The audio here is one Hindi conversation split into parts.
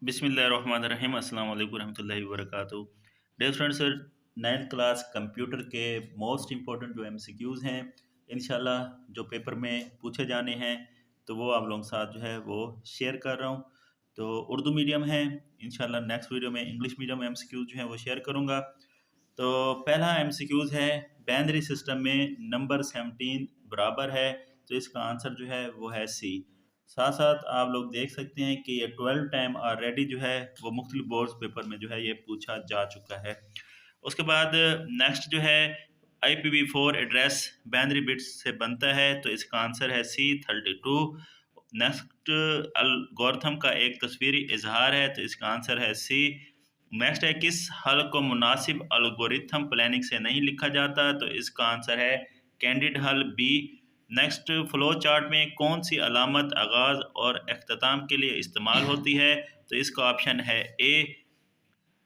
बिस्मिल्लाहिर्रहमानिर्रहीम अस्सलाम वालेकुम रहमतुल्लाहि व बरकातहू। Dear students, sir 9th class computer के मोस्ट इम्पोर्टेंट जो एमसीक्यूज़ हैं इंशाल्लाह जो पेपर में पूछे जाने हैं तो वो आप लोगों के साथ जो है वो शेयर कर रहा हूँ। तो उर्दू मीडियम है, इंशाल्लाह नेक्स्ट वीडियो में इंग्लिश मीडियम एमसीक्यूज़ जो हैं वो शेयर करूँगा। तो पहला एमसीक्यूज़ है, बाइनरी सिस्टम में नंबर 17 बराबर है, तो इसका आंसर जो है वो है सी। साथ साथ आप लोग देख सकते हैं कि ये 12 टाइम ऑलरेडी जो है वो मुख्तलिफ बोर्ड्स पेपर में जो है ये पूछा जा चुका है। उसके बाद नेक्स्ट जो है, IPv4 एड्रेस बाइनरी बिट्स से बनता है, तो इसका आंसर है C32। नेक्स्ट, अलगोरिथम का एक तस्वीरी इजहार है, तो इसका आंसर है सी। नेक्स्ट है, किस हल को मुनासिब अलगोरिथम प्लानिंग से नहीं लिखा जाता, तो इसका आंसर है कैंडिड हल बी। नेक्स्ट, फ्लो चार्ट में कौन सी अलामत आगाज़ और अख्ताम के लिए इस्तेमाल होती है, तो इसका ऑप्शन है ए।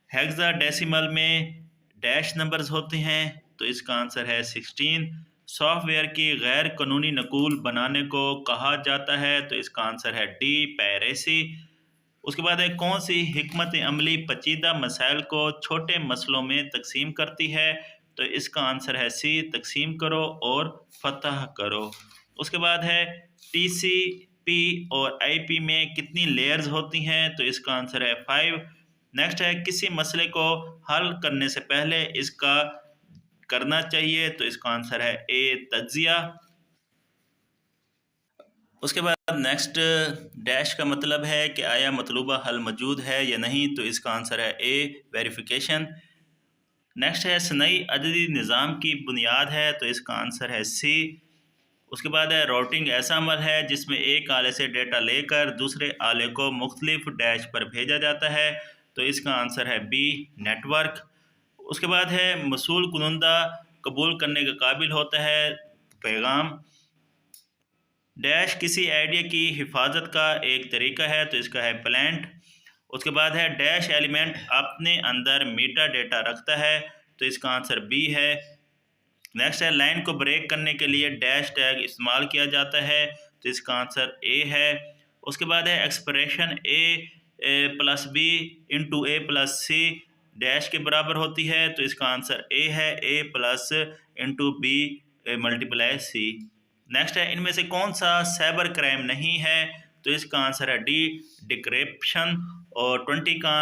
हेक्साडेसिमल में डैश नंबर्स होते हैं, तो इसका आंसर है 16। सॉफ्टवेयर की गैर कानूनी नकूल बनाने को कहा जाता है, तो इसका आंसर है डी, पायरेसी। उसके बाद है, कौन सी हिकमत अमली पेचीदा मसाइल को छोटे मसलों में तकसीम करती है, तो इसका आंसर है सी, तकसीम करो और फतह करो। उसके बाद है, TCP और IP में कितनी लेयर्स होती हैं, तो इसका आंसर है 5। नेक्स्ट है, किसी मसले को हल करने से पहले इसका करना चाहिए, तो इसका आंसर है ए, तज्जिया। उसके बाद नेक्स्ट, डैश का मतलब है कि आया मतलूबा हल मौजूद है या नहीं, तो इसका आंसर है ए, वेरिफिकेशन। नेक्स्ट है, सनई अददी निज़ाम की बुनियाद है, तो इसका आंसर है सी। उसके बाद है, राउटिंग ऐसा अमल है जिसमें एक आले से डेटा लेकर दूसरे आले को मुख्तलिफ डैश पर भेजा जाता है, तो इसका आंसर है बी, नेटवर्क। उसके बाद है, मसूल कुनंदा कबूल करने के काबिल होता है पैगाम। डैश किसी आइडिया की हिफाजत का एक तरीका है, तो इसका है प्लांट। उसके बाद है, डैश एलिमेंट अपने अंदर मीटा डेटा रखता है, तो इसका आंसर बी है। नेक्स्ट है, लाइन को ब्रेक करने के लिए डैश टैग इस्तेमाल किया जाता है, तो इसका आंसर ए है। उसके बाद है, expression a plus B into A plus C dash के बराबर होती है, तो इसका आंसर ए है, ए plus into B multiply C. Next है, इनमें से कौन सा साइबर क्राइम नहीं है, तो इसका आंसर है डी, डिक्रिप्शन। और 20 का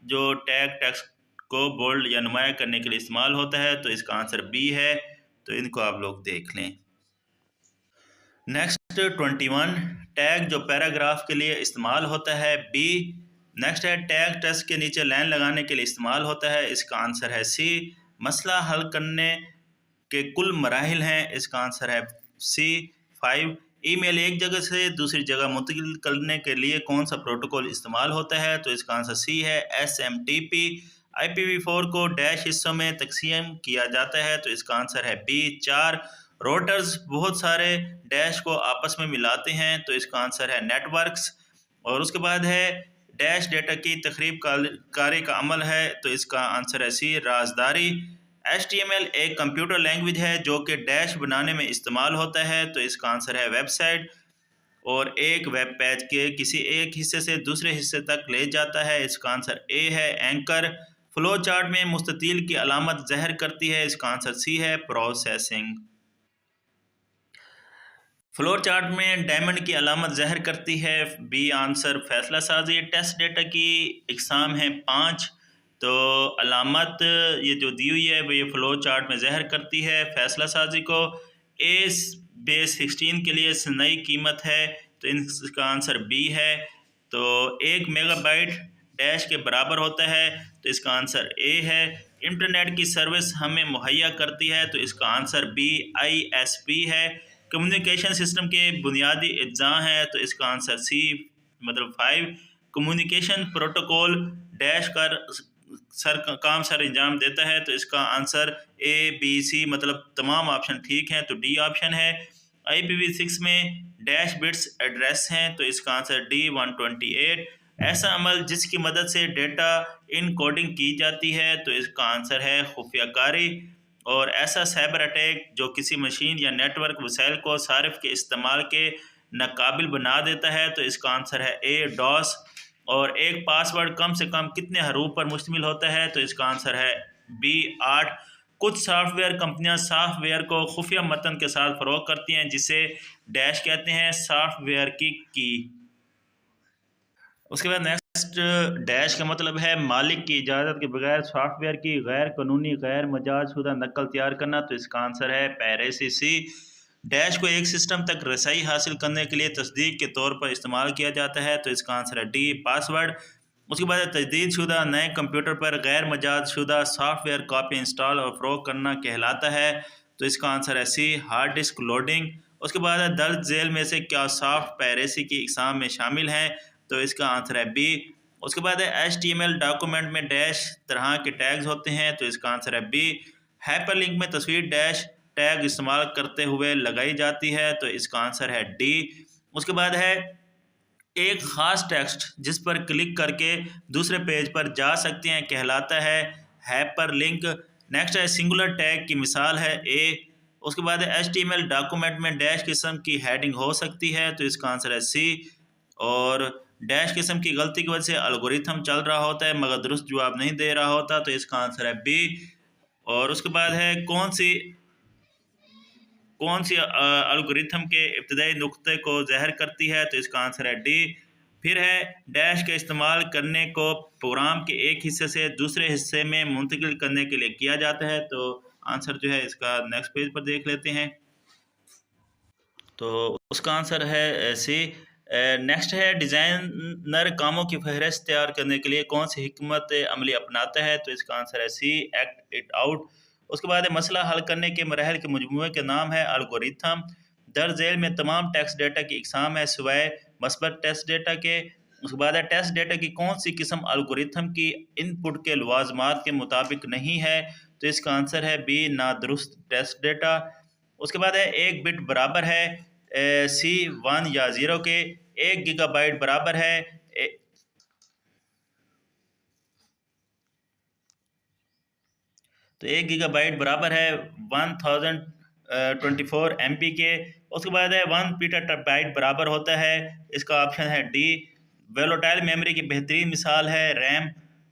जो टैग टेक्स्ट को बोल्ड या नुमाया करने के लिए इस्तेमाल होता है, तो इसका आंसर बी है। तो इनको आप लोग देख लें। नेक्स्ट 21, टैग जो पैराग्राफ के लिए इस्तेमाल होता है, बी। नेक्स्ट है, टैग टेक्स्ट के नीचे लाइन लगाने के लिए इस्तेमाल होता है, इसका आंसर है सी। मसला हल करने के कुल मराहिल हैं, इसका आंसर है सी, 5। ईमेल एक जगह से दूसरी जगह मुंतकिल करने के लिए कौन सा प्रोटोकॉल इस्तेमाल होता है, तो इसका आंसर सी है, SMTP। IPv4 को डैश हिस्सों में तकसीम किया जाता है, तो इसका आंसर है बी, 4। रोटर्स बहुत सारे डैश को आपस में मिलाते हैं, तो इसका आंसर है नेटवर्क्स। और उसके बाद है, डैश डेटा की तखरीब कारी का अमल है, तो इसका आंसर है सी, राजदारी। HTML एक कंप्यूटर लैंग्वेज है जो कि डैश बनाने में इस्तेमाल होता है, तो इसका आंसर है वेबसाइट। और एक वेब पेज के किसी एक हिस्से से दूसरे हिस्से तक ले जाता है, इसका आंसर ए है, एंकर। फ्लो चार्ट में मुस्ततील की अलामत ज़हर करती है, इसका आंसर सी है, प्रोसेसिंग। फ्लोर चार्ट में डायमंड की अलामत ज़हर करती है, बी आंसर, फैसला साजी। टेस्ट डेटा की इकसाम है 5, तो अलामत ये जो दी हुई है वो ये फ्लो चार्ट में ज़हर करती है फैसला साजी को। ए बेस 16 के लिए नई कीमत है, तो इसका आंसर बी है। तो 1 मेगाबाइट डैश के बराबर होता है, तो इसका आंसर ए है। इंटरनेट की सर्विस हमें मुहैया करती है, तो इसका आंसर बी, ISP है। कम्युनिकेशन सिस्टम के बुनियादी अज्जा हैं, तो इसका आंसर सी, मतलब 5। कम्युनिकेशन प्रोटोकॉल डैश कर काम सर अंजाम देता है, तो इसका आंसर ABC, मतलब तमाम ऑप्शन ठीक हैं, तो डी ऑप्शन है। IPv6 में डैश बिट्स एड्रेस हैं, तो इसका आंसर डी, 128। ऐसा अमल जिसकी मदद से डेटा इन कोडिंग की जाती है, तो इसका आंसर है खुफियाकारी। और ऐसा साइबर अटैक जो किसी मशीन या नेटवर्क वसाइल को सारिफ के इस्तेमाल के नाकाबिल बना देता है, तो इसका आंसर है ए, डॉस। और एक पासवर्ड कम से कम कितने हरूफ पर मुश्तमिल होता है? तो इसका आंसर है बी 8। कुछ सॉफ्टवेयर कंपनियां सॉफ्टवेयर को खुफिया मतन के साथ फरोख्त करती हैं जिसे डैश कहते हैं सॉफ्टवेयर की। उसके बाद नेक्स्ट डैश का मतलब है मालिक की इजाज़त के बगैर सॉफ्टवेयर की गैर कानूनी गैर मजाजशुदा नकल तैयार करना। तो इसका आंसर है पैरेसी सी। डैश को एक सिस्टम तक रसाई हासिल करने के लिए तस्दीक के तौर पर इस्तेमाल किया जाता है। तो इसका आंसर है डी पासवर्ड। उसके बाद तजदीद शुदा नए कंप्यूटर पर गैर मजाजशुदा सॉफ्टवेयर कॉपी इंस्टॉल और फ़रोग करना कहलाता है। तो इसका आंसर है सी हार्ड डिस्क लोडिंग। उसके बाद है दर्ज झेल में से क्या सॉफ्ट पैरेसी की इकसाम में शामिल हैं? तो इसका आंसर है बी। उसके बाद है HTML डॉक्यूमेंट में डैश तरह के टैग्स होते हैं। तो इसका आंसर है बी। हाइपरलिंक में तस्वीर डैश टैग इस्तेमाल करते हुए लगाई जाती है। तो इसका आंसर है डी। उसके बाद है एक ख़ास टेक्स्ट जिस पर क्लिक करके दूसरे पेज पर जा सकते हैं कहलाता है हाइपरलिंक। नेक्स्ट है सिंगुलर टैग की मिसाल है ए। उसके बाद है HTML डॉक्यूमेंट में डैश किस्म की हेडिंग हो सकती है। तो इसका आंसर है सी। और डैश किस्म की गलती की वजह से एल्गोरिथम चल रहा होता है मगर दुरुस्त जवाब नहीं दे रहा होता। तो इसका आंसर है बी। और उसके बाद है कौन सी एल्गोरिथम के इब्तदाई नुक्ते को ज़हर करती है? तो इसका आंसर है डी। फिर है डैश का इस्तेमाल करने को प्रोग्राम के एक हिस्से से दूसरे हिस्से में मुंतकिल करने के लिए किया जाता है। तो आंसर जो है इसका नेक्स्ट पेज पर देख लेते हैं। तो उसका आंसर है सी। नेक्स्ट है डिज़ाइनर कामों की फहरिस्त तैयार करने के लिए कौन सी हिकमत अमली अपनाता है? तो इसका आंसर है सी एक्ट इट आउट। उसके बाद है मसला हल करने के मराहल के मजमूए के नाम है एल्गोरिथम। दर्ज झेल में तमाम टेक्स्ट डेटा की इकसाम है सिवाय मस्बत टेस्ट डेटा के। उसके बाद है टेस्ट डेटा की कौन सी किस्म एल्गोरिथम की इनपुट के लवाजमात के मुताबिक नहीं है? तो इसका आंसर है बी नादुरुस्त टेस्ट डेटा। उसके बाद है एक बिट बराबर है सी 1 या 0 के। 1 गीगाबाइट बराबर है तो 1 गीगाबाइट बराबर है 1024 MB के। उसके बाद है 1 पीटाबाइट बराबर होता है। इसका ऑप्शन है डी। वेलोटाइल मेमोरी की बेहतरीन मिसाल है रैम।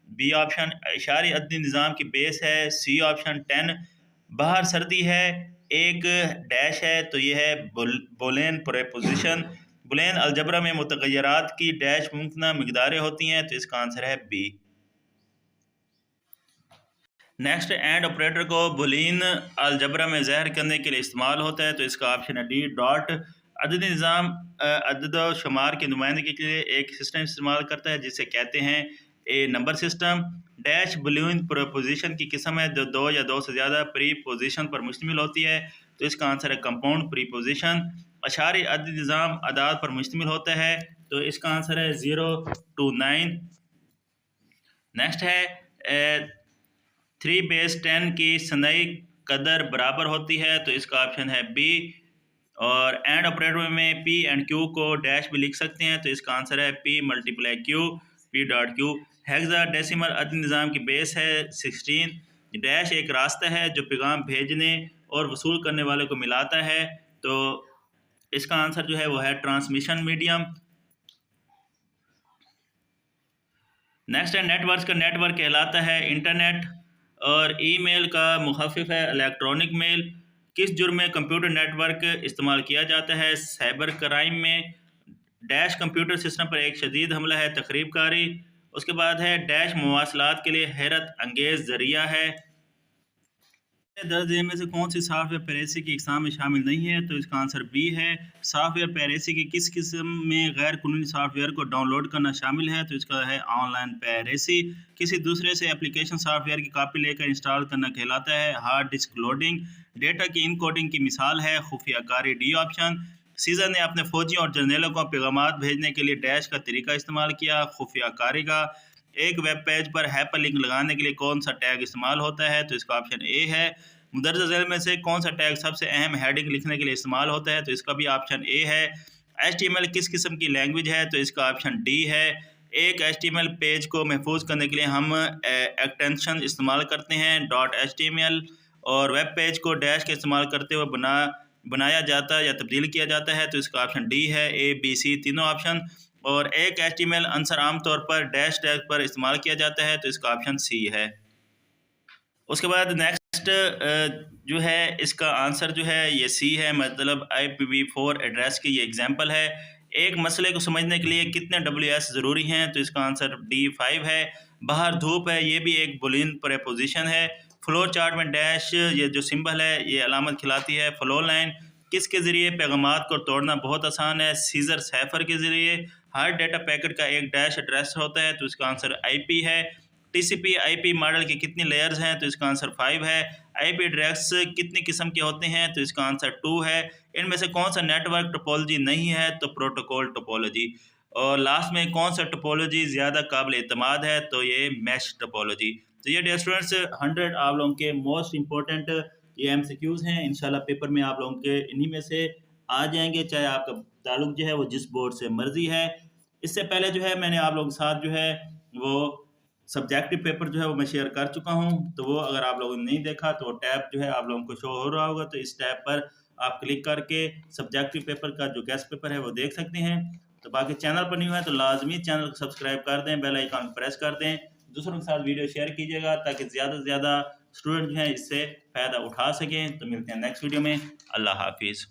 बी ऑप्शन इशारी अददी निज़ाम की बेस है। C option 10। बाहर सर्दी है एक डैश है तो ये है बोलेन प्रेपोजिशन। बुलेन अलजबरा में मुतगय्यरात की डैश मुमकिन मिकदारें होती हैं। तो इसका आंसर है बी। नेक्स्ट एंड ऑपरेटर को बुलियन अलजबरा में ज़हर करने के लिए इस्तेमाल होता है। तो इसका ऑप्शन है डी डॉट। अददी निज़ाम अदद व शुमार की नुमाइंदगी के लिए एक सिस्टम इस्तेमाल करता है जिसे कहते हैं a number system. Dash Boolean preposition की किस्म है जो दो या दो से ज़्यादा प्रीपोजिशन पर मुश्तमिल होती है। तो इसका आंसर है कंपाउंड प्रीपोजिशन। अशारी अददी निज़ाम अदाद पर मुश्तमिल होता है। तो इसका आंसर है 0 to 9। नेक्स्ट है 3/10 की सनई कदर बराबर होती है। तो इसका ऑप्शन है बी। और एंड ऑपरेटर में पी एंड क्यू को डैश भी लिख सकते हैं। तो इसका आंसर है P multiply Q P dot Q. Hexadecimal अददी निज़ाम की बेस है 16। डैश एक रास्ता है जो पैगाम भेजने और वसूल करने वाले को मिलाता है। तो इसका आंसर जो है वो है ट्रांसमिशन मीडियम। नेक्स्ट है नेटवर्क का नेटवर्क कहलाता है इंटरनेट और ईमेल का मुखफ़िफ है इलेक्ट्रॉनिक मेल। किस जुर्म में कंप्यूटर नेटवर्क इस्तेमाल किया जाता है? साइबर क्राइम में। डैश कंप्यूटर सिस्टम पर एक शदीद हमला है तखरीबकारी। उसके बाद है डैश मवासलात के लिए हैरत अंगेज़ ज़रिया है। दर्ज में से कौन सी सॉफ्टवेयर पैरेसी की इकसाम में शामिल नहीं है? तो इसका आंसर बी है। सॉफ्टवेयर पैरेसी की किस किस्म में गैर कानूनी सॉफ्टवेयर को डाउनलोड करना शामिल है? तो इसका है ऑनलाइन पैरेसी। किसी दूसरे से एप्लीकेशन सॉफ्टवेयर की कॉपी लेकर इंस्टॉल करना कहलाता है हार्ड डिस्क लोडिंग। डेटा की इनकोडिंग की मिसाल है खुफियाकारी। D option. सीज़र ने अपने फौजियों और जर्नलों को पैगाम भेजने के लिए डैश का तरीका इस्तेमाल किया खुफियाकारी का। एक वेब पेज पर हाइपरलिंक लगाने के लिए कौन सा टैग इस्तेमाल होता है? तो इसका ऑप्शन ए है। मुदर्जा झेल में से कौन सा टैग सबसे अहम हेडिंग लिखने के लिए इस्तेमाल होता है? तो इसका भी ऑप्शन ए है। HTML किस किस्म की लैंग्वेज है? तो इसका ऑप्शन डी है। एक HTML पेज को महफूज करने के लिए हम एक्सटेंशन इस्तेमाल करते हैं .html और वेब पेज को डैश के इस्तेमाल करते हुए बनाया जाता या तब्दील किया जाता है। तो इसका ऑप्शन डी है। A B C तीनों ऑप्शन। और एक HTML आंसर आमतौर पर डैश टैग पर इस्तेमाल किया जाता है, तो इसका ऑप्शन सी है। उसके बाद नेक्स्ट जो है इसका आंसर जो है ये सी है, मतलब IPv4 एड्रेस की ये एग्जांपल है। एक मसले को समझने के लिए कितने WS ज़रूरी हैं, तो इसका आंसर D5 है। बाहर धूप है, ये भी एक बुलियन प्रेपोजिशन है। फ्लो चार्ट में डैश ये जो सिंबल है ये अलामत खिलाती है। फ्लो लाइन किसके ज़रिए पैगामात को तोड़ना बहुत आसान है, सीजर सैफर के ज़रिए। हर डेटा पैकेट का एक डैश एड्रेस होता है, तो इसका आंसर IP है। TCP IP मॉडल के कितनी लेयर्स हैं, तो इसका आंसर 5 है। IP एड्रेस कितनी किस्म के होते हैं, तो इसका आंसर 2 है। इनमें से कौन सा नेटवर्क टोपोलॉजी नहीं है, तो प्रोटोकॉल टोपोलॉजी। और लास्ट में कौन सा टोपोलॉजी ज़्यादा काबिल एतमाद है, तो ये मैश टोपोलॉजी। तो ये डियर स्टूडेंट्स 100 आप लोगों के मोस्ट इंपॉर्टेंट ये MCQs हैं। इंशाल्लाह पेपर में आप लोगों के इन्हीं में से आ जाएंगे, चाहे आपका ताल्लुक जो है वो जिस बोर्ड से मर्जी है। इससे पहले जो है मैंने आप लोगों के साथ जो है वो सब्जेक्टिव पेपर जो है वो मैं शेयर कर चुका हूँ, तो वो अगर आप लोगों ने नहीं देखा तो टैब जो है आप लोगों को शो हो रहा होगा, तो इस टैब पर आप क्लिक करके सब्जेक्टिव पेपर का जो गेस्ट पेपर है वो देख सकते हैं। तो बाकी चैनल पर नहीं हुआ है तो लाजमी चैनल को सब्सक्राइब कर दें, बेल आइकन प्रेस कर दें, दूसरों के साथ वीडियो शेयर कीजिएगा ताकि ज़्यादा से ज़्यादा स्टूडेंट जो हैं इससे फ़ायदा उठा सकें। तो मिलते हैं नेक्स्ट वीडियो में। अल्लाह हाफिज़।